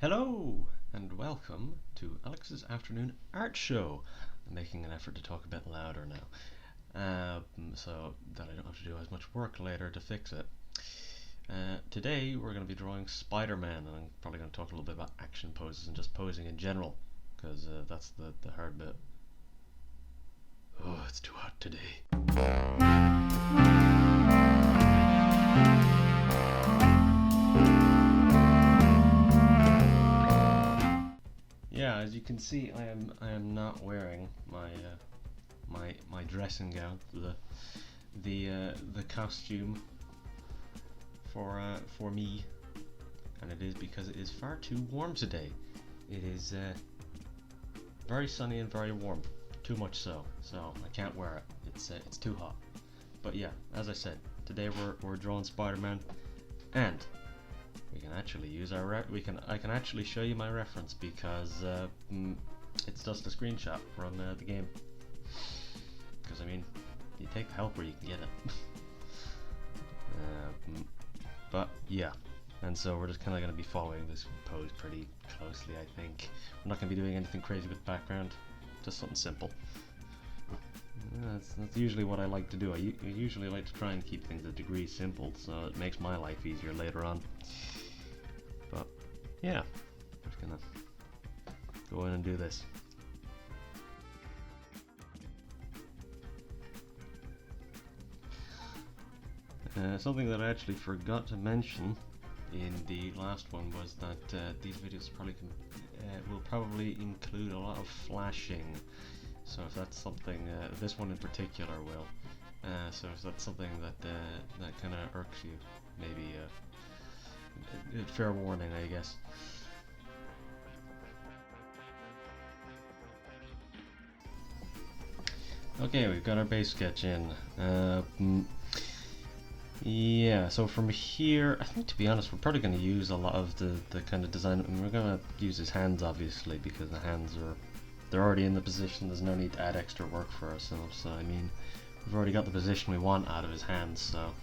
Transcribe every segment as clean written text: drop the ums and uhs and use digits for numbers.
Hello and welcome to Alex's afternoon art show. I'm making an effort to talk a bit louder now, so that I don't have to do as much work later to fix it. Today we're going to be drawing Spider-Man, and I'm probably going to talk a little bit about action poses and just posing in general, because that's the hard bit. Oh, it's too hot today. Yeah, as you can see, I am not wearing my dressing gown, the costume for me, and it is because it is far too warm today. It is very sunny and very warm, too much so I can't wear it. It's too hot. But yeah, as I said, today we're drawing Spider-Man, and we can actually use our I can actually show you my reference because it's just a screenshot from the game. Because I mean, you take the help where you can get it. But yeah, and so we're just kind of going to be following this pose pretty closely. I think we're not going to be doing anything crazy with background, just something simple. That's usually what I like to do. I usually like to try and keep things a degree simple, so it makes my life easier later on. But yeah, I'm just gonna go in and do this. Something that I actually forgot to mention in the last one was that these videos will probably include a lot of flashing. So if that's something, this one in particular will. So if that's something that kind of irks you, maybe fair warning, I guess. Okay, we've got our base sketch in. Yeah, so from here, I think, to be honest, we're probably going to use a lot of the kind of design. I mean, we're going to use his hands, obviously, because the hands they're already in the position. There's no need to add extra work for ourselves. So I mean, we've already got the position we want out of his hands, so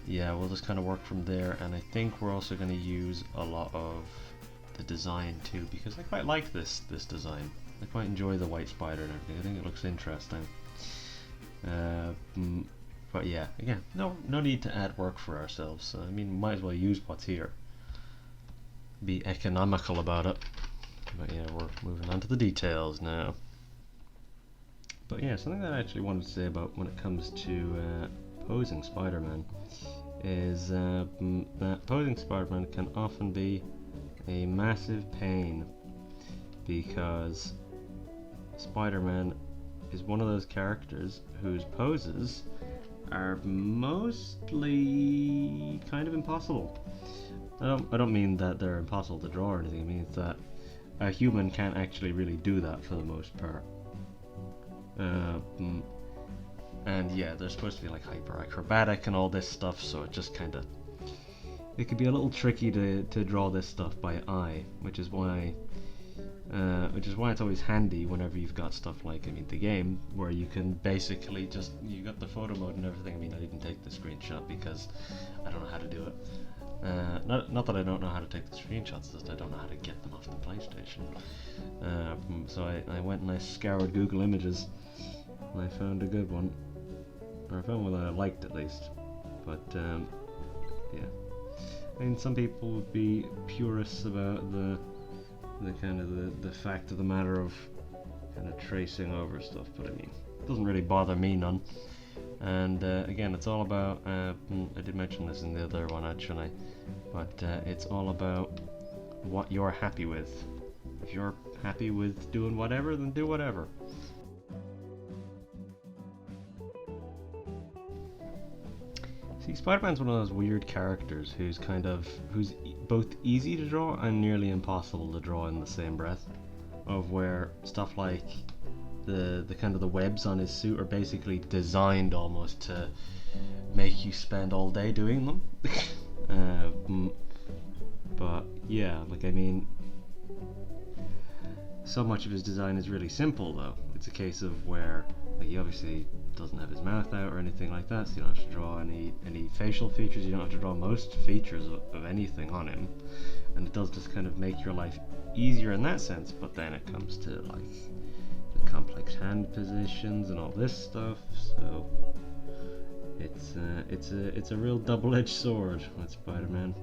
yeah, we'll just kind of work from there. And I think we're also going to use a lot of the design too, because I quite like this design. I quite enjoy the white spider and everything. I think it looks interesting. But yeah, again, no need to add work for ourselves. So I mean, might as well use what's here. Be economical about it. But yeah, we're moving on to the details now. But yeah, something that I actually wanted to say about when it comes to posing Spider-Man is that posing Spider-Man can often be a massive pain, because Spider-Man is one of those characters whose poses are mostly kind of impossible. I don't mean that they're impossible to draw or anything. It means that a human can't actually really do that for the most part. And yeah, they're supposed to be like hyper acrobatic and all this stuff, so it just kind of, it could be a little tricky to draw this stuff by eye, which is why it's always handy whenever you've got stuff like, I mean, the game, where you can basically just, you got the photo mode and everything. I mean, I didn't take the screenshot because I don't know how to do it. Not that I don't know how to take the screenshots, just I don't know how to get them off the PlayStation. So I went and I scoured Google Images, and I found a good one. Or I found one that I liked, at least. But yeah, I mean, some people would be purists about the kind of the fact of the matter of kind of tracing over stuff, but I mean, it doesn't really bother me none. And again, it's all about, I did mention this in the other one actually, but it's all about what you're happy with. If you're happy with doing whatever, then do whatever. See, Spider-Man's one of those weird characters who's both easy to draw and nearly impossible to draw in the same breath. Of where stuff like the kind of the webs on his suit are basically designed almost to make you spend all day doing them. But yeah, like, I mean, so much of his design is really simple though. It's a case of where, like, he obviously doesn't have his mouth out or anything like that, so you don't have to draw any facial features. You don't have to draw most features of anything on him. and it does just kind of make your life easier in that sense. But then it comes to like the complex hand positions and all this stuff, so it's a real double-edged sword with Spider-Man.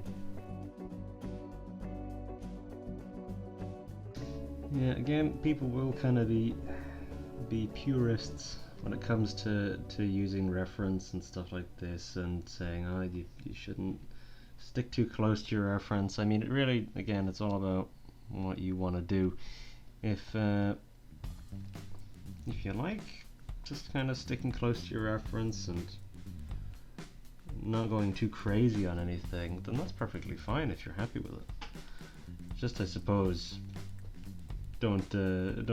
Yeah, again, people will kind of be purists when it comes to using reference and stuff like this, and saying, oh, you shouldn't stick too close to your reference. I mean, it really, again, it's all about what you want to do. If you like just kind of sticking close to your reference and not going too crazy on anything, then that's perfectly fine if you're happy with it. Just, I suppose, don't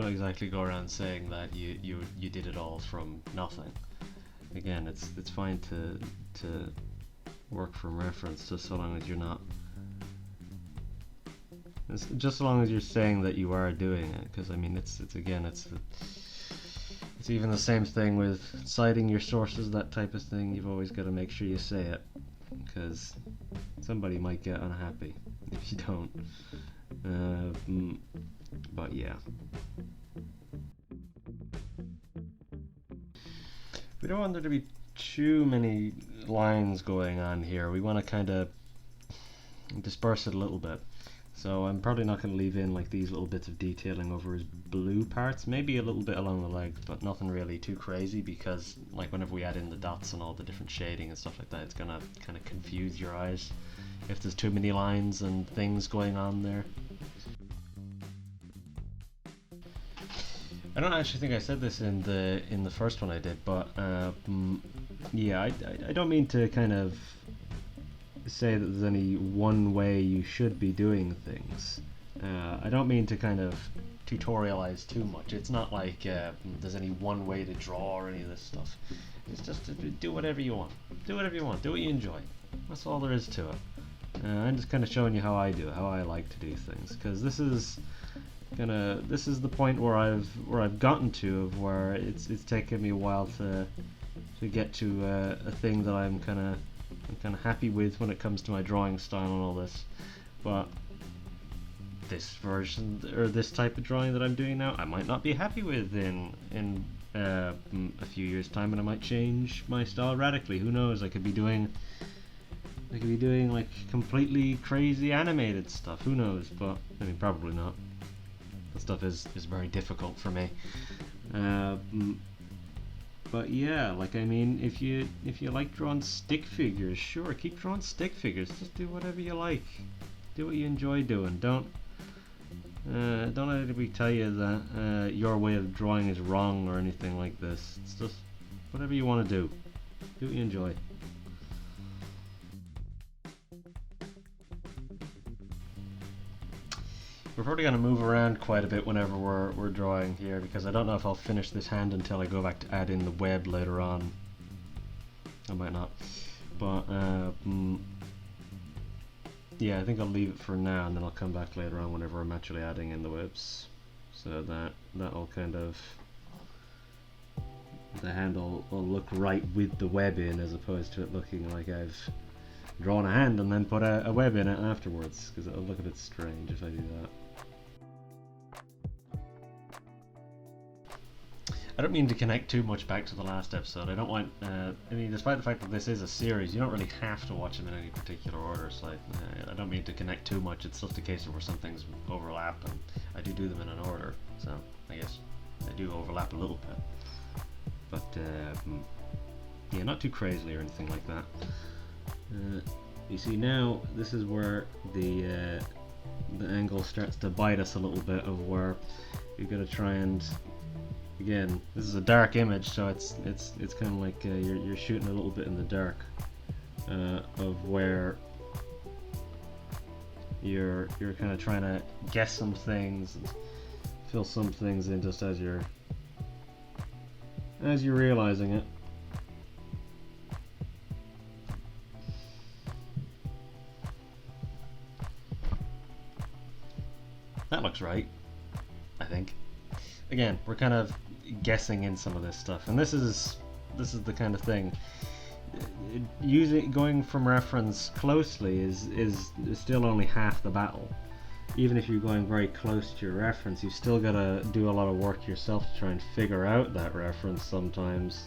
exactly go around saying that you did it all from nothing. Again, it's fine to work from reference, just so long as you're not. Just so long as you're saying that you are doing it, because I mean, it's even the same thing with citing your sources, that type of thing. You've always got to make sure you say it, because somebody might get unhappy if you don't. But yeah. We don't want there to be too many lines going on here. We want to kind of disperse it a little bit. So I'm probably not going to leave in like these little bits of detailing over his blue parts, maybe a little bit along the legs, but nothing really too crazy, because like whenever we add in the dots and all the different shading and stuff like that, it's going to kind of confuse your eyes if there's too many lines and things going on there. I don't actually think I said this in the first one I did, but yeah, I don't mean to kind of say that there's any one way you should be doing things. I don't mean to kind of tutorialize too much. It's not like there's any one way to draw or any of this stuff. It's just to do whatever you want. Do whatever you want. Do what you enjoy. That's all there is to it. I'm just kind of showing you how I do it, how I like to do things, because this is the point where I've gotten to, of where it's taken me a while to get to a thing that I'm kind of happy with when it comes to my drawing style and all this. But this version, or this type of drawing that I'm doing now, I might not be happy with in a few years' time, and I might change my style radically. Who knows? I could be doing like completely crazy animated stuff. Who knows? But I mean, probably not. That stuff is very difficult for me. But yeah, like, I mean, if you like drawing stick figures, sure, keep drawing stick figures. Just do whatever you like. Do what you enjoy doing. Don't let anybody tell you that your way of drawing is wrong or anything like this. It's just whatever you want to do. Do what you enjoy. We're probably going to move around quite a bit whenever we're drawing here, because I don't know if I'll finish this hand until I go back to add in the web later on. I might not. But yeah, I think I'll leave it for now, and then I'll come back later on whenever I'm actually adding in the webs. So that'll kind of, the hand will look right with the web in, as opposed to it looking like I've drawn a hand and then put a web in it afterwards, because it'll look a bit strange if I do that. I don't mean to connect too much back to the last episode. I don't want, I mean, despite the fact that this is a series, you don't really have to watch them in any particular order, so I don't mean to connect too much. It's just a case of where some things overlap, and I do them in an order, so I guess I do overlap a little bit. But, yeah, not too crazily or anything like that. You see now, this is where the angle starts to bite us a little bit, of where you've got to try and, again, this is a dark image, so it's kind of like you're shooting a little bit in the dark, of where you're kind of trying to guess some things, and fill some things in just as you're realizing it. That looks right, I think. Again, we're kind of guessing in some of this stuff, and this is the kind of thing. going from reference closely is still only half the battle. Even if you're going very close to your reference, you still gotta do a lot of work yourself to try and figure out that reference sometimes.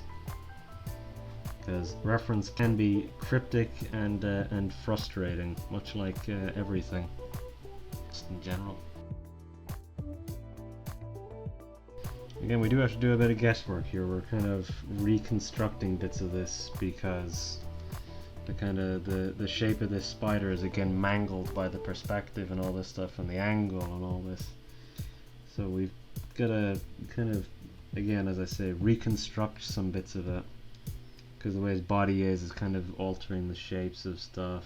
Because reference can be cryptic and frustrating, much like everything, just in general. Again, we do have to do a bit of guesswork here. We're kind of reconstructing bits of this because the shape of this spider is again mangled by the perspective and all this stuff and the angle and all this. So we've got to kind of, again, as I say, reconstruct some bits of it, because the way his body is kind of altering the shapes of stuff.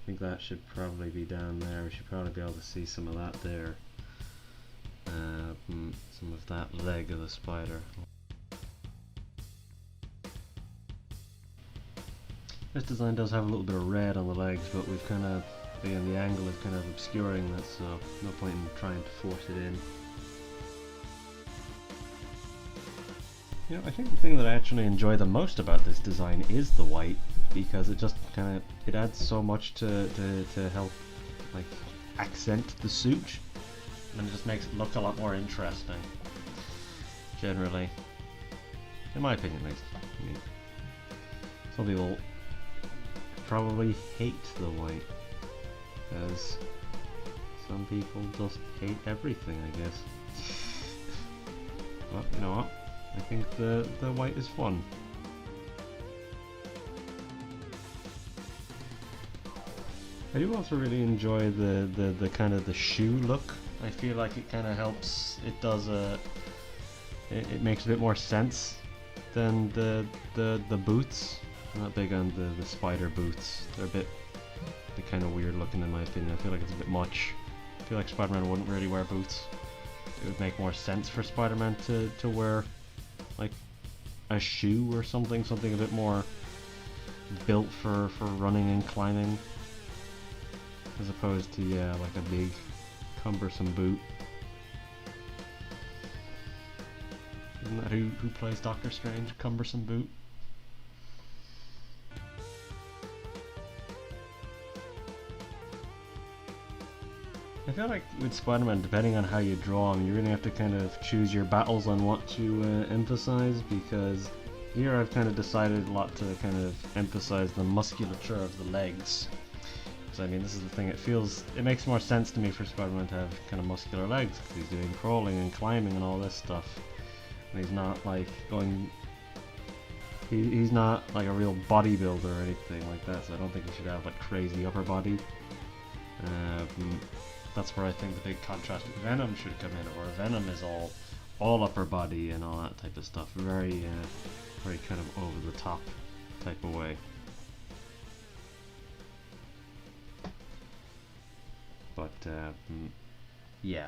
I think that should probably be down there. We should probably be able to see some of that there. Some of that leg of the spider. This design does have a little bit of red on the legs, but we've kind of, again, the angle is kind of obscuring that, so no point in trying to force it in. You know, I think the thing that I actually enjoy the most about this design is the white, because it just kind of, it adds so much to help, like, accent the suit, and it just makes it look a lot more interesting, generally. In my opinion, at least. I mean, some people probably hate the white, as some people just hate everything, I guess. But you know what? I think the white is fun. I do also really enjoy the kind of the shoe look. I feel like it kind of helps. It does it makes a bit more sense than the boots. I'm not big on the spider boots. They're kind of weird looking in my opinion. I feel like it's a bit much. I feel like Spider-Man wouldn't really wear boots. It would make more sense for Spider-Man to wear like a shoe or something a bit more built for running and climbing, as opposed to, yeah, like a big cumbersome boot. Isn't that who plays Doctor Strange? Cumbersome boot? I feel like with Spider-Man, depending on how you draw him, you really have to kind of choose your battles on what to emphasize, because here I've kind of decided a lot to kind of emphasize the musculature of the legs. Because I mean, this is the thing, it makes more sense to me for Spider-Man to have kind of muscular legs, because he's doing crawling and climbing and all this stuff. And he's not like he's not like a real bodybuilder or anything like that, so I don't think he should have like crazy upper body. That's where I think the big contrast with Venom should come in, where Venom is all upper body and all that type of stuff. Very kind of over the top type of way. But yeah,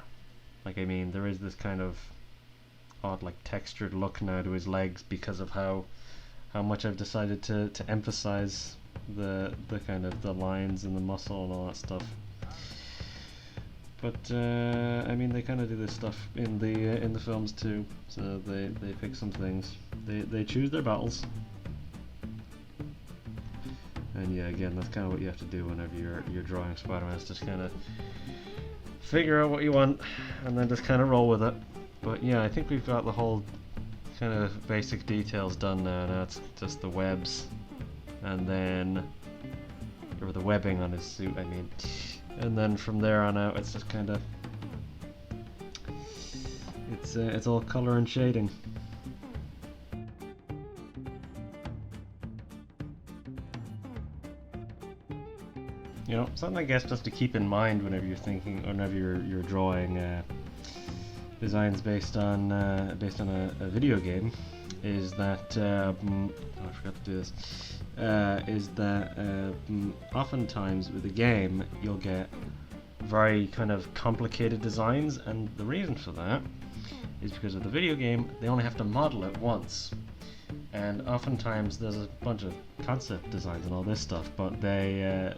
like I mean, there is this kind of odd like textured look now to his legs because of how much I've decided to emphasize the kind of the lines and the muscle and all that stuff. But I mean, they kind of do this stuff in the films too. So they pick some things. They choose their battles. And yeah, again, that's kind of what you have to do whenever you're drawing Spider-Man. Is just kind of figure out what you want, and then just kind of roll with it. But yeah, I think we've got the whole kind of basic details done now. Now it's just the webs, and then or the webbing on his suit, I mean. And then from there on out, it's just kind of it's all color and shading. You know, something I guess just to keep in mind whenever you're thinking, whenever you're drawing designs based on a video game, is that oh, I forgot to do this. Is that oftentimes with a game you'll get very kind of complicated designs, and the reason for that is because of the video game they only have to model it once, and oftentimes there's a bunch of concept designs and all this stuff, but there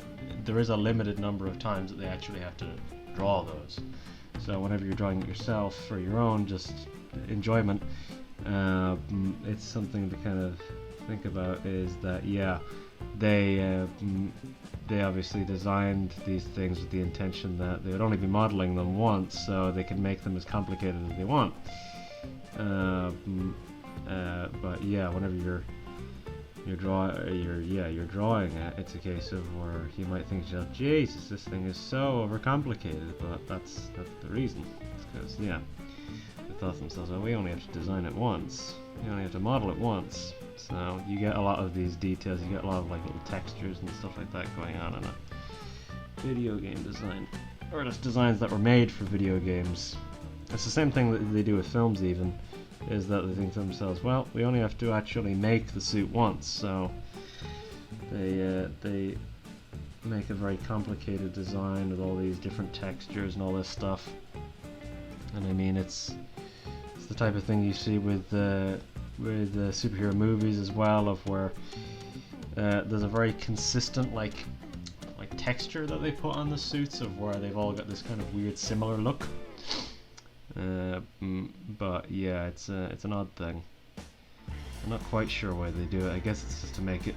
is a limited number of times that they actually have to draw those. So whenever you're drawing it yourself for your own just enjoyment, it's something to kind of think about is that, yeah, they obviously designed these things with the intention that they would only be modeling them once, so they can make them as complicated as they want. But yeah, whenever you're drawing it, it's a case of where you might think to yourself, Jesus, this thing is so overcomplicated, but that's the reason. It's because, yeah, they thought to themselves, well, we only have to design it once, we only have to model it once. So you get a lot of these details, you get a lot of like little textures and stuff like that going on in a video game design, or just designs that were made for video games. It's the same thing that they do with films even, is that they think to themselves, well, we only have to actually make the suit once, so they make a very complicated design with all these different textures and all this stuff. And I mean, it's the type of thing you see with superhero movies as well, of where there's a very consistent like texture that they put on the suits, of where they've all got this kind of weird similar look. But yeah, it's an odd thing. I'm not quite sure why they do it. I guess it's just to make it.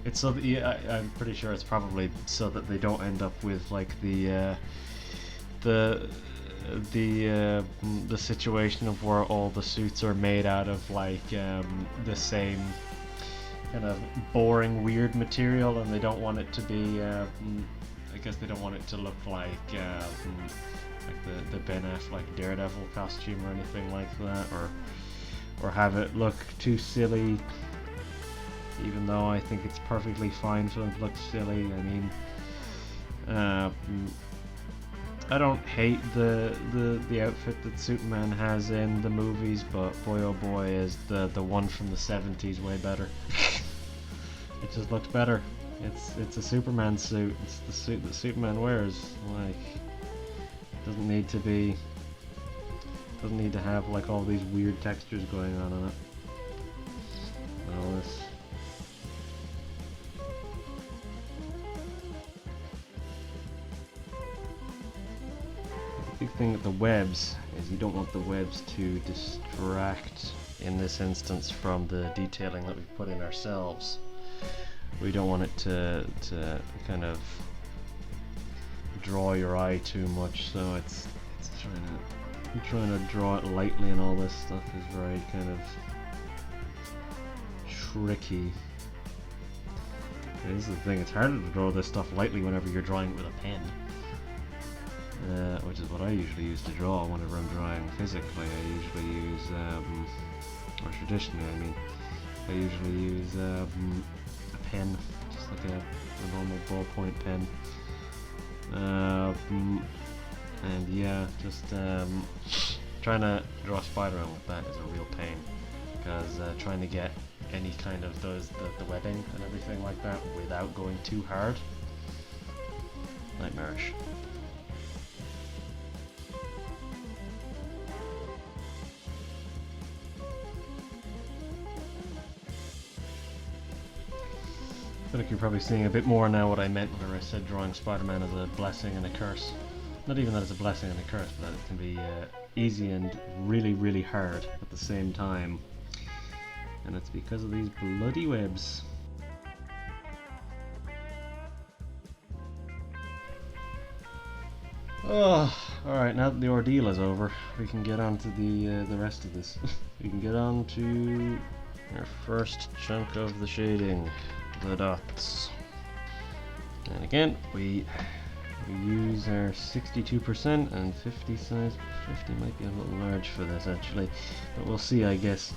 It's so that I'm pretty sure it's probably so that they don't end up with like the situation of where all the suits are made out of like the same kind of boring weird material, and they don't want it to be I guess they don't want it to look like the Ben Affleck Daredevil costume or anything like that, or have it look too silly, even though I think it's perfectly fine for them to look silly. I mean, I don't hate the outfit that Superman has in the movies, but boy oh boy is the one from the 70s way better. It just looks better. It's a Superman suit. It's the suit that Superman wears. Like, doesn't need to have like all these weird textures going on in it. And all this. The big thing with the webs is you don't want the webs to distract, in this instance, from the detailing that we've put in ourselves. We don't want it to kind of draw your eye too much, so it's trying to draw it lightly, and all this stuff is very kind of tricky. And this is the thing, it's harder to draw this stuff lightly whenever you're drawing it with a pen. Which is what I usually use to draw whenever I'm drawing physically. I usually use, or traditionally I mean, I usually use a pen, just like a normal ballpoint pen. And yeah, just trying to draw Spider-Man with that is a real pain, because trying to get any kind of the webbing and everything like that without going too hard, nightmarish. I feel like you're probably seeing a bit more now what I meant whenever I said drawing Spider-Man as a blessing and a curse. Not even that it's a blessing and a curse, but that it can be easy and really, really hard at the same time. And it's because of these bloody webs. Oh, alright, now that the ordeal is over, we can get on to the rest of this. We can get on to our first chunk of the shading. The dots. And again, we use our 62% and 50 size. 50 might be a little large for this actually, but we'll see, I guess.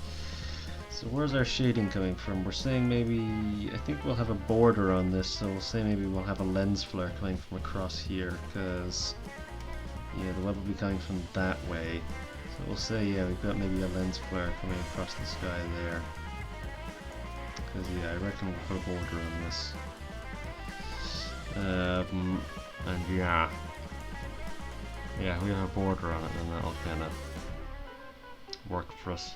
So where's our shading coming from? We're saying maybe, I think we'll have a border on this, so we'll say maybe we'll have a lens flare coming from across here, because yeah, the web will be coming from that way. So we'll say, yeah, we've got maybe a lens flare coming across the sky there. Because yeah, I reckon we'll put a border on this. And yeah, we have a border on it, and that'll kind of work for us.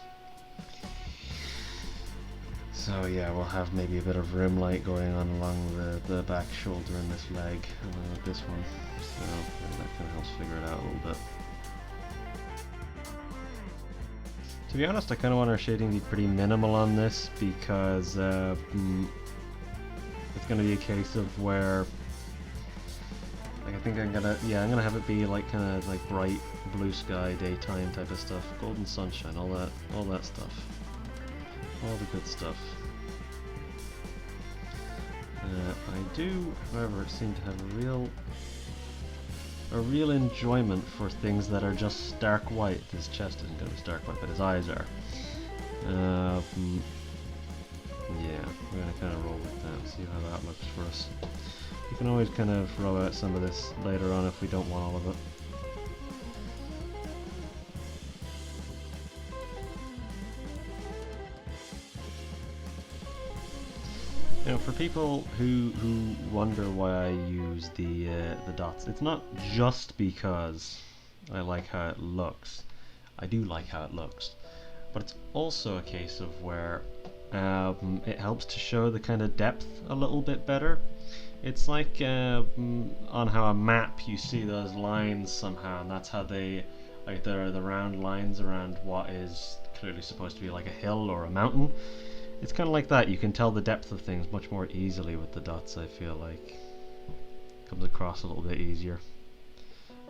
So yeah, we'll have maybe a bit of rim light going on along the back shoulder and this leg, along with this one. So that kind of helps figure it out a little bit. To be honest, I kind of want our shading to be pretty minimal on this because it's going to be a case of where like, I think I'm gonna have it be like kind of like bright blue sky daytime type of stuff, golden sunshine, all that stuff, all the good stuff. I do, however, seem to have a real enjoyment for things that are just stark white. His chest isn't going to be stark white, but his eyes are. Yeah, we're going to kind of roll with that and see how that looks for us. We can always kind of throw out some of this later on if we don't want all of it. You know, for people who wonder why I use the dots, it's not just because I like how it looks. I do like how it looks, but it's also a case of where it helps to show the kind of depth a little bit better. It's like on how a map you see those lines somehow, and that's how they, like the round lines around what is clearly supposed to be like a hill or a mountain. It's kind of like that. You can tell the depth of things much more easily with the dots, I feel like. Comes across a little bit easier.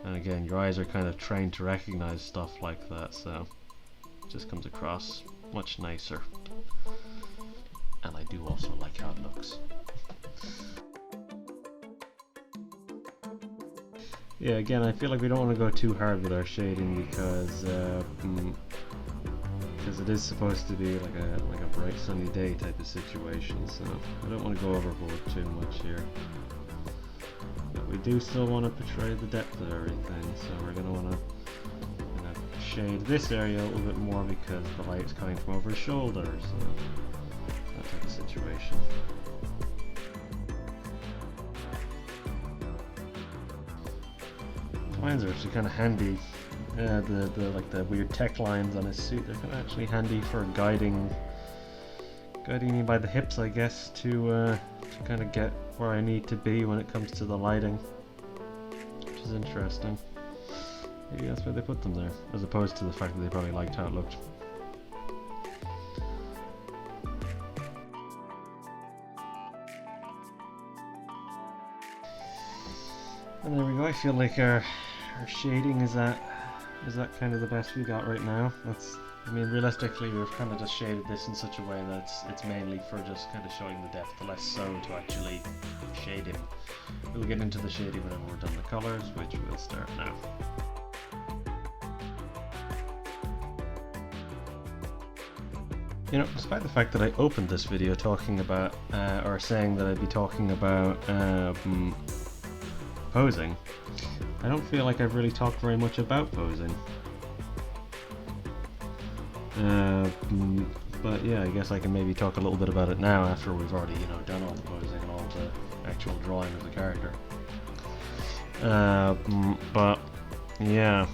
And again, your eyes are kind of trained to recognize stuff like that, so it just comes across much nicer. And I do also like how it looks. Yeah, again, I feel like we don't want to go too hard with our shading because it is supposed to be like a bright sunny day type of situation, so I don't want to go overboard too much here. But we do still want to portray the depth of everything, so we're going to want to shade this area a little bit more because the light's coming from over his shoulder, so that type of situation. Lines are actually kind of handy. The weird tech lines on his suit, they're kind of actually handy for guiding me by the hips, I guess, to kind of get where I need to be when it comes to the lighting, which is interesting. Maybe that's why they put them there, as opposed to the fact that they probably liked how it looked. And there we go. I feel like our shading is that kind of the best we got right now. I mean, realistically, we've kind of just shaded this in such a way that it's mainly for just kind of showing the depth, less so to actually shade him. We'll get into the shading whenever we're done the colors, which we'll start now. You know, despite the fact that I opened this video talking about, or saying that I'd be talking about posing, I don't feel like I've really talked very much about posing. But yeah, I guess I can maybe talk a little bit about it now after we've already, you know, done all the posing and all the actual drawing of the character. But yeah.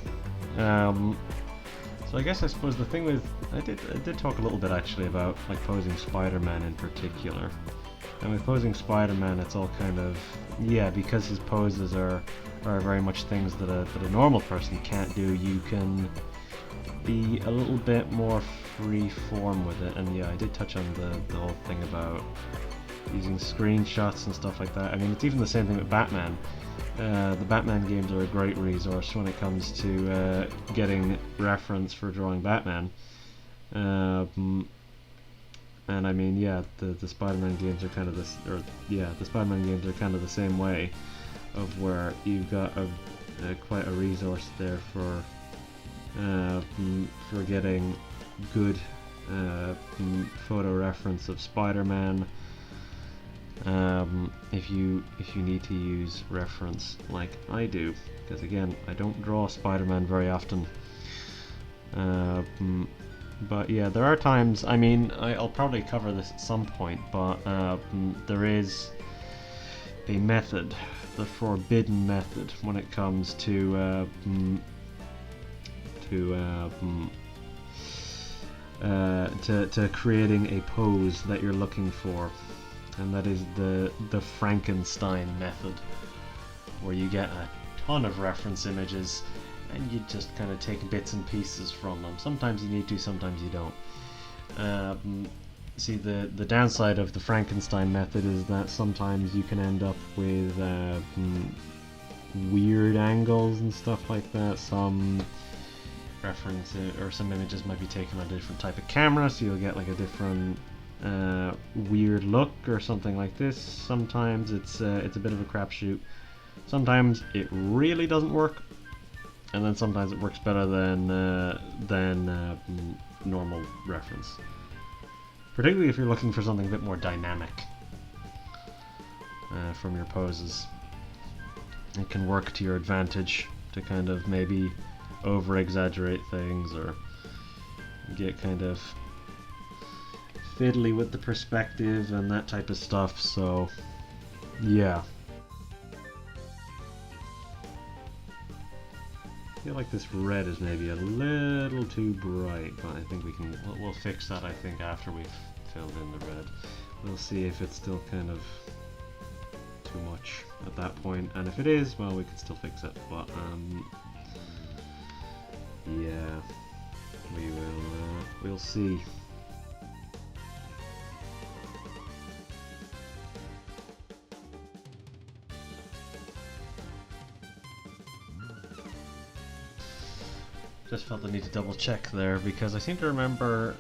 So I suppose the thing with I did talk a little bit actually about like posing Spider-Man in particular. And with posing Spider-Man, it's all kind of, yeah, because his poses are very much things that a normal person can't do. You can be a little bit more free form with it, and yeah, I did touch on the whole thing about using screenshots and stuff like that. I mean, it's even the same thing with Batman. The Batman games are a great resource when it comes to getting reference for drawing Batman. And I mean, yeah, the Spider-Man games are kind of this, or yeah, the Spider-Man games are kind of the same way, of where you've got quite a resource there for getting good photo reference of Spider-Man. If you need to use reference like I do, because again, I don't draw Spider-Man very often. But yeah, there are times, I mean, I'll probably cover this at some point, but there is a method, the forbidden method, when it comes to creating a pose that you're looking for, and that is the Frankenstein method, where you get a ton of reference images and you just kind of take bits and pieces from them. Sometimes you need to, sometimes you don't. See, the downside of the Frankenstein method is that sometimes you can end up with weird angles and stuff like that. Some reference or some images might be taken on a different type of camera, so you'll get like a different weird look or something like this. Sometimes it's a bit of a crapshoot. Sometimes it really doesn't work, and then sometimes it works better than normal reference. Particularly if you're looking for something a bit more dynamic from your poses. It can work to your advantage to kind of maybe over-exaggerate things or get kind of fiddly with the perspective and that type of stuff, so yeah. I feel like this red is maybe a little too bright, but I think we'll fix that, I think, after we've filled in the red. We'll see if it's still kind of too much at that point, and if it is, well, we can still fix it, but yeah, we'll see. Just felt the need to double check there because I seem to remember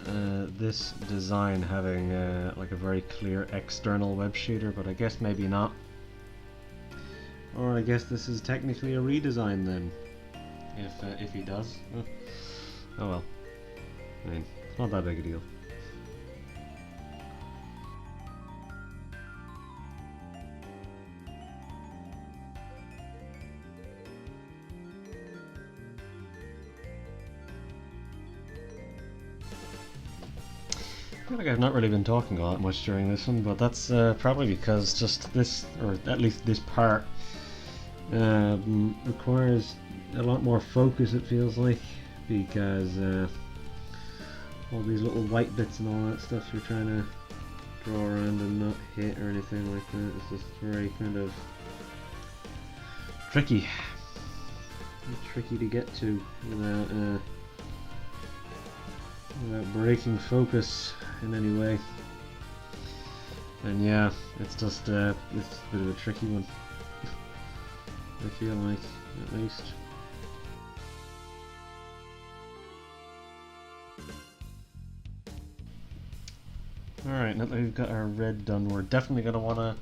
this design having like a very clear external web shooter, but I guess maybe not. Or I guess this is technically a redesign then, if he does. Oh well. I mean, it's not that big a deal. I feel like I've not really been talking all that much during this one, but that's probably because just this, or at least this part, requires a lot more focus, it feels like, because all these little white bits and all that stuff you're trying to draw around and not hit or anything like that. It's just very kind of tricky to get to without breaking focus in any way. And yeah, it's just it's a bit of a tricky one. I feel like, at least. Alright, now that we've got our red done, we're definitely going to want to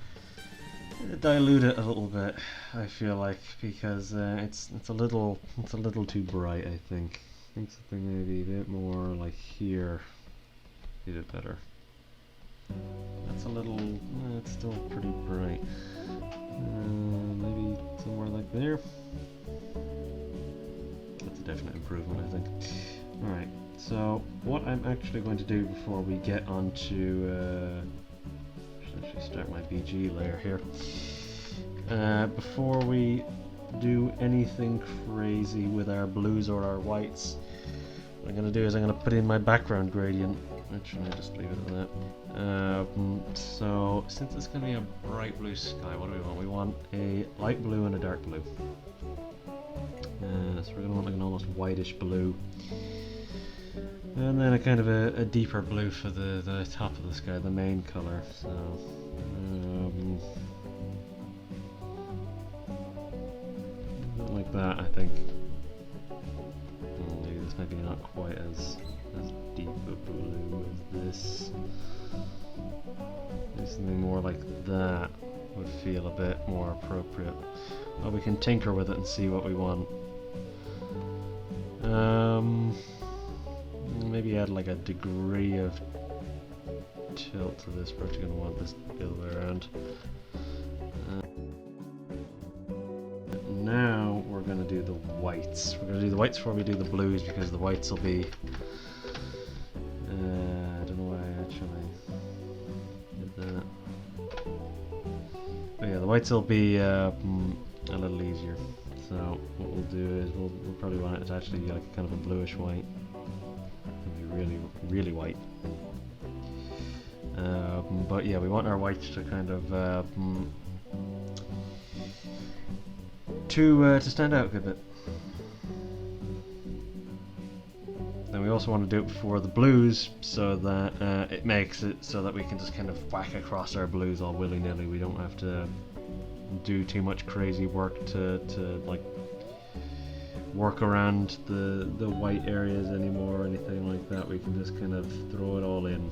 dilute it a little bit, I feel like, because it's a little too bright, I think. I think something maybe a bit more like here be a bit better. That's a little, it's still pretty bright. Maybe somewhere like there. That's a definite improvement, I think. Alright, so what I'm actually going to do before we get onto, should actually start my BG layer here. Before we do anything crazy with our blues or our whites, what I'm going to do is I'm going to put in my background gradient. Actually, just leave it at that. So, since it's going to be a bright blue sky, what do we want? We want a light blue and a dark blue. So we're going to want like an almost whitish blue. And then a kind of a deeper blue for the top of the sky, the main colour. So, like that, I think. Maybe this might be not quite as deep a blue as this. Maybe something more like that would feel a bit more appropriate. Well, we can tinker with it and see what we want. Maybe add like a degree of tilt to this. We're actually going to want this the other way around. Now we're going to do the whites. We're going to do the whites before we do the blues because the whites will be... I don't know why I actually did that. But yeah, the whites will be a little easier. So what we'll do is we'll probably want it to actually be like kind of a bluish white. It'll be really, really white. But yeah, we want our whites to kind of to stand out a good bit. then we also want to do it for the blues, so that it makes it so that we can just kind of whack across our blues all willy-nilly. We don't have to do too much crazy work to like work around the white areas anymore or anything like that. We can just kind of throw it all in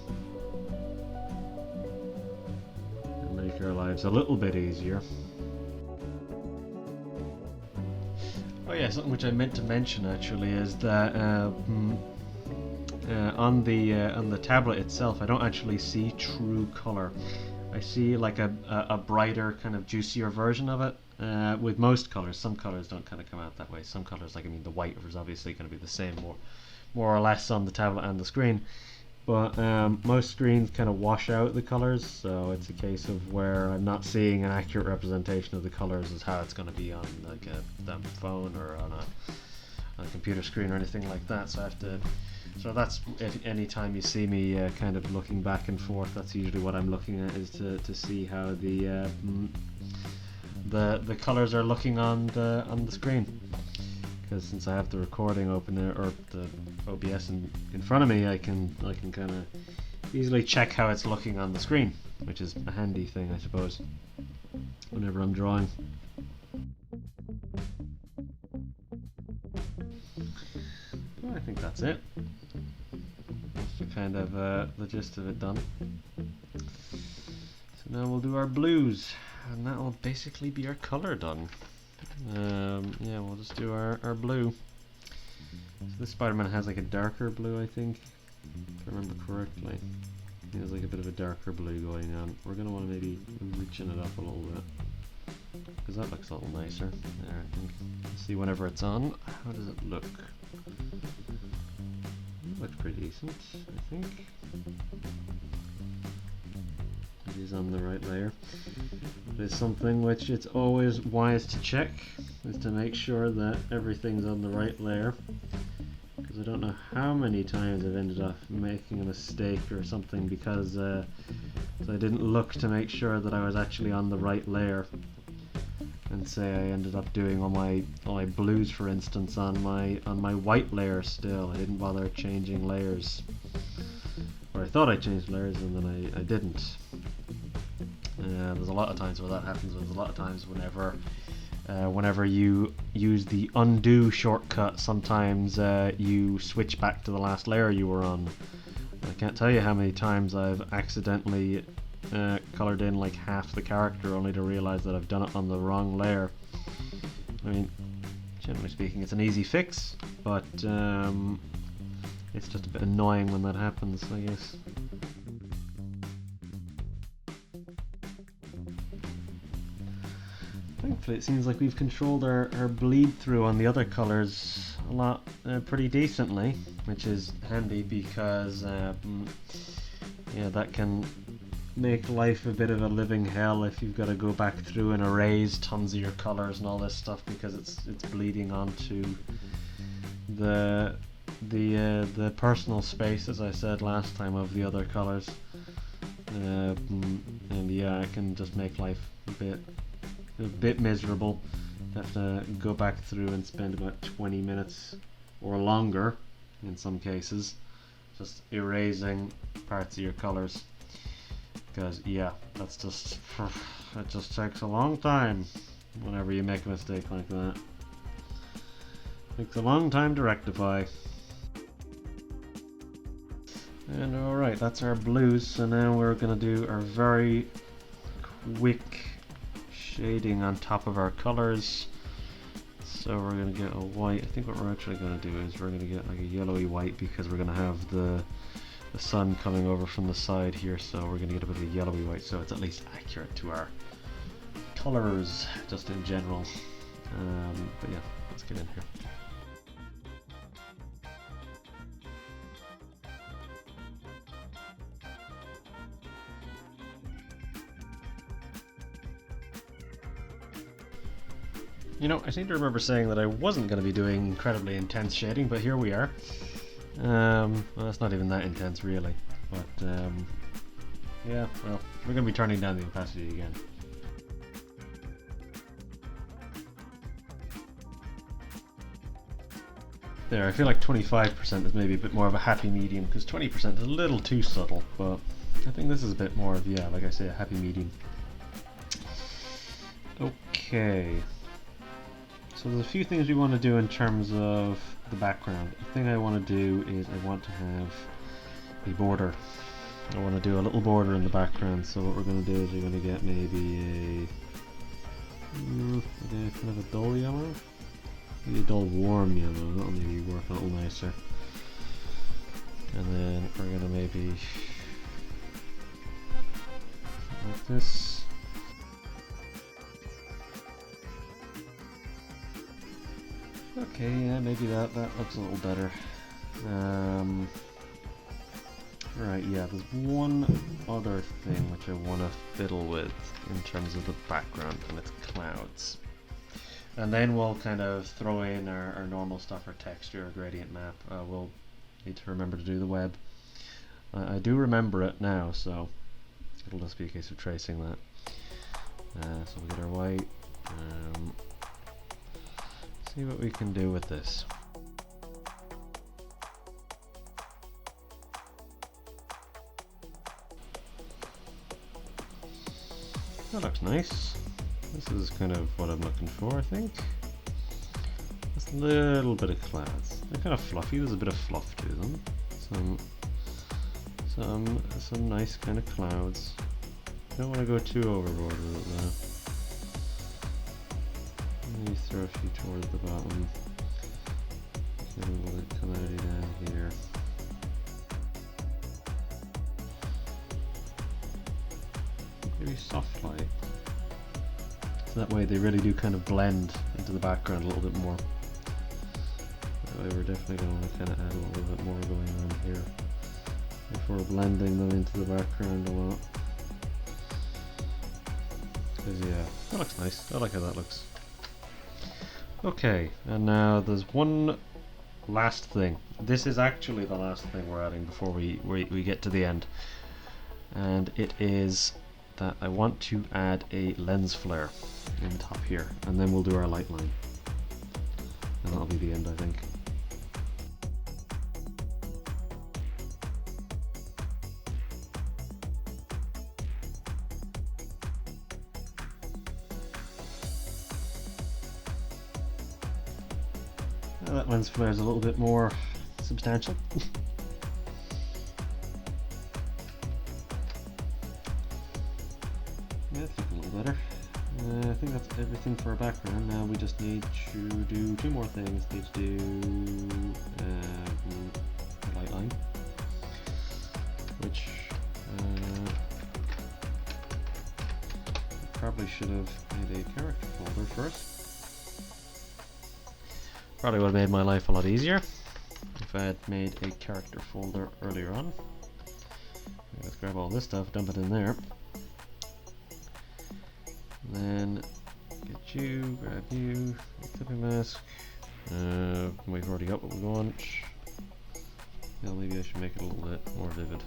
and make our lives a little bit easier. Oh yeah, something which I meant to mention actually is that on the tablet itself, I don't actually see true color. I see like a brighter, kind of juicier version of it. With most colors, some colors don't kind of come out that way. Some colors, like I mean, the white is obviously going to be the same, more or less on the tablet and the screen. But most screens kind of wash out the colors, so it's a case of where I'm not seeing an accurate representation of the colors as how it's going to be on like a phone or on a computer screen or anything like that. So I have to. So that's any time you see me kind of looking back and forth, that's usually what I'm looking at, is to see how the colors are looking on the screen. Because since I have the recording open there, or the OBS in front of me, I can kind of easily check how it's looking on the screen, which is a handy thing, I suppose, whenever I'm drawing. Well, I think that's it. That's the kind of the gist of it done. So now we'll do our blues, and that will basically be our color done. Yeah, we'll just do our blue. So this Spider-Man has like a darker blue, I think, if I remember correctly. He has like a bit of a darker blue going on. We're going to want to maybe reaching it up a little bit, because that looks a little nicer there, I think. Let's see whenever it's on. How does it look? It looks pretty decent, I think. It is on the right layer. It is something which it's always wise to check, is to make sure that everything's on the right layer, because I don't know how many times I've ended up making a mistake or something because I didn't look to make sure that I was actually on the right layer, and say I ended up doing all my blues, for instance, on my white layer still. I didn't bother changing layers, or I thought I changed layers and then I didn't. There's a lot of times where that happens. There's a lot of times whenever you use the undo shortcut, sometimes you switch back to the last layer you were on. I can't tell you how many times I've accidentally colored in like half the character only to realize that I've done it on the wrong layer. I mean, generally speaking, it's an easy fix, but it's just a bit annoying when that happens, I guess. Thankfully, it seems like we've controlled our bleed through on the other colors a lot pretty decently, which is handy because yeah, that can make life a bit of a living hell if you've got to go back through and erase tons of your colors and all this stuff, because it's bleeding onto the personal space, as I said last time, of the other colors, and yeah, it can just make life a bit miserable. You have to go back through and spend about 20 minutes or longer in some cases just erasing parts of your colors, because yeah, that's just, it just takes a long time whenever you make a mistake like that. Takes a long time to rectify. And alright, that's our blues, so now we're going to do our very quick shading on top of our colors. So we're going to get a white. I think what we're actually going to do is we're going to get like a yellowy white, because we're going to have the sun coming over from the side here, so we're going to get a bit of a yellowy white, so it's at least accurate to our colors just in general. But yeah, let's get in here. You know, I seem to remember saying that I wasn't going to be doing incredibly intense shading, but here we are. Well, it's not even that intense, really. But, yeah, well, we're going to be turning down the opacity again. There, I feel like 25% is maybe a bit more of a happy medium, because 20% is a little too subtle, but I think this is a bit more of, yeah, like I say, a happy medium. Okay. So there's a few things we want to do in terms of the background. The thing I want to do is I want to have a border. I want to do a little border in the background, so what we're going to do is we're going to get maybe a kind of a dull yellow. Maybe a dull warm yellow, that'll maybe work a little nicer. And then we're going to maybe like this. Okay, yeah, maybe that looks a little better. Right, yeah, there's one other thing which I want to fiddle with in terms of the background, and it's clouds. And then we'll kind of throw in our normal stuff, our texture, our gradient map. We'll need to remember to do the web. I do remember it now, so it'll just be a case of tracing that. So we'll get our white. See what we can do with this. That looks nice. This is kind of what I'm looking for, I think. Just a little bit of clouds. They're kind of fluffy, there's a bit of fluff to them. Some nice kind of clouds. Don't want to go too overboard with it though. Maybe throw a few towards the bottom. Get a little bit cloudy down here. Maybe soft light. So that way they really do kind of blend into the background a little bit more. That way we're definitely going to kind of add a little bit more going on here before blending them into the background a lot. Because yeah, that looks nice. I like how that looks. Okay, and now there's one last thing. This is actually the last thing we're adding before we get to the end. And it is that I want to add a lens flare in top here, and then we'll do our light line. And that'll be the end, I think. That lens flare is a little bit more substantial. Yeah, it's looking a little better. I think that's everything for our background. Now we just need to do two more things. Need to do a light line, which probably should have made a character folder first. Probably would have made my life a lot easier if I had made a character folder earlier on. Let's grab all this stuff, dump it in there. Then get you, grab you, clipping mask. We've already got what we want. Yeah, maybe I should make it a little bit more vivid.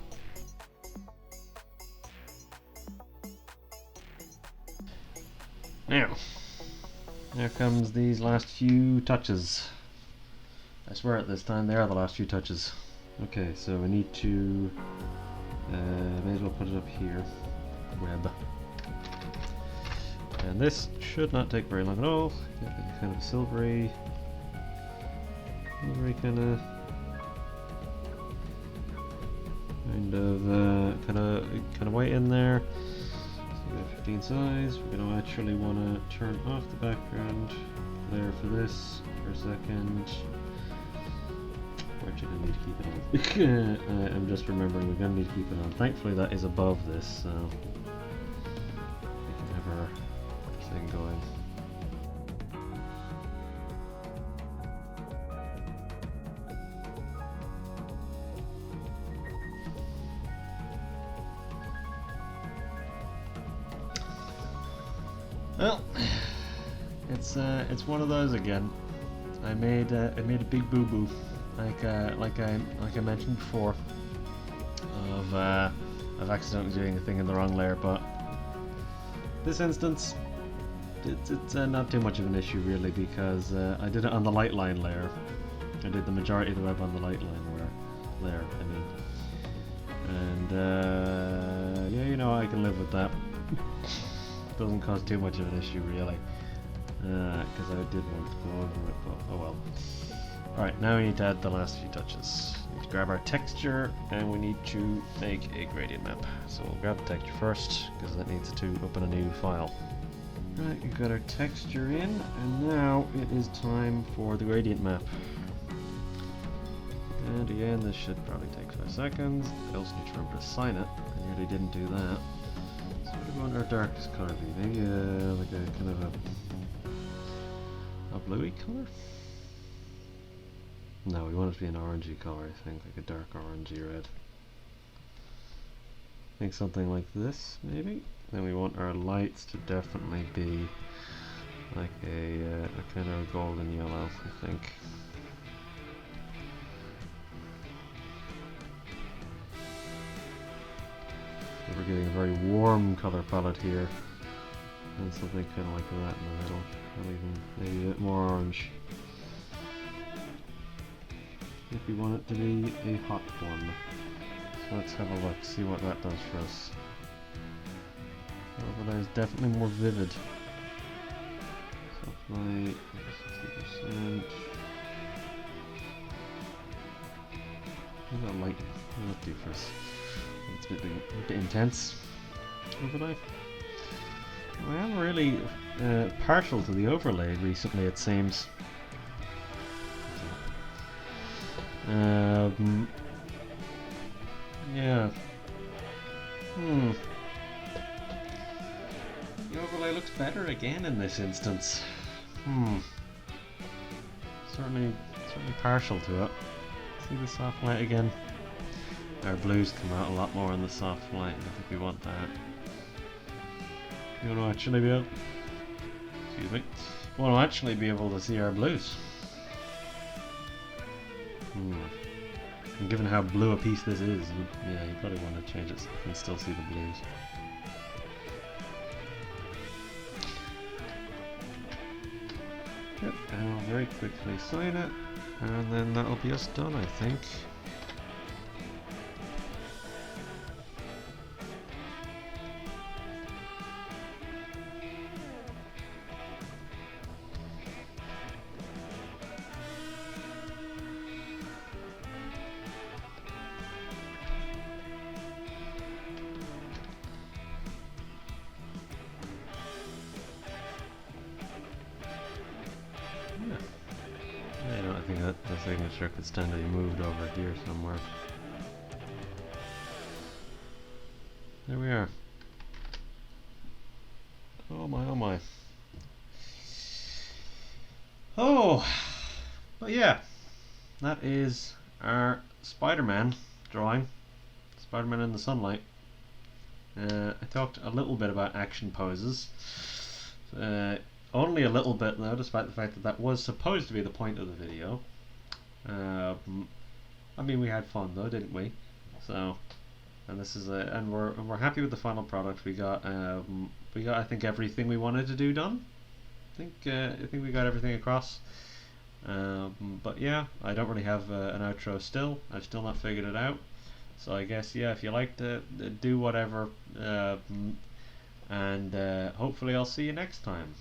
Now, here comes these last few touches. I swear at this time they are the last few touches. Okay, so we need to may as well put it up here. Web. And this should not take very long at all. Get kind of a silvery kind of white in there. So we have 15 size. We're going to actually want to turn off the background layer for this for a second. We're actually going to need to keep it on. I'm just remembering we're going to need to keep it on. Thankfully that is above this, so we can have our thing going. Well, it's one of those again. I made a big boo boo, like I mentioned before, of accidentally doing a thing in the wrong layer. But this instance, it's not too much of an issue really, because I did it on the light line layer, I did the majority of the web on the light line where there, I mean. And yeah, you know, I can live with that. Doesn't cause too much of an issue really. Because I did want to go over it, but oh well. Alright, now we need to add the last few touches. We need to grab our texture and we need to make a gradient map. So we'll grab the texture first, because that needs to open a new file. Right, we've got our texture in, and now it is time for the gradient map. And again, this should probably take 5 seconds. I also need to remember to assign it. I nearly didn't do that. So what do we want our darkest colour to be? Maybe like a kind of a bluey colour? No, we want it to be an orangey colour, I think, like a dark orangey red. I think something like this, maybe. Then we want our lights to definitely be like a kind of a golden yellow, I think. So we're getting a very warm colour palette here, and something kind of like that in the middle, or even maybe a bit more orange. If we want it to be a hot one. So let's have a look, see what that does for us. Overlay is definitely more vivid. Soft light, 60%. What about light? What does that do for us? It's a bit intense. Overlay. I am really partial to the overlay recently, it seems. Yeah. The overlay looks better again in this instance. Certainly partial to it. See the soft light again. Our blues come out a lot more in the soft light, and I think we want that. You want to actually be able... Excuse me. We want to actually be able to see our blues. And given how blue a piece this is, yeah, you probably want to change it so you can still see the blues. Yep, and I'll very quickly sign it, and then that'll be us done, I think. I think that the signature could stand to be moved over here somewhere. There we are. Oh my, oh my. Oh! But yeah, that is our Spider-Man drawing. Spider-Man in the sunlight. I talked a little bit about action poses. Only a little bit though, despite the fact that that was supposed to be the point of the video. I mean, we had fun though, didn't we? So, and this is and we're happy with the final product. We got I think everything we wanted to do done. I think we got everything across. But yeah, I don't really have an outro still. I've still not figured it out. So I guess yeah, if you like to do whatever, and hopefully I'll see you next time.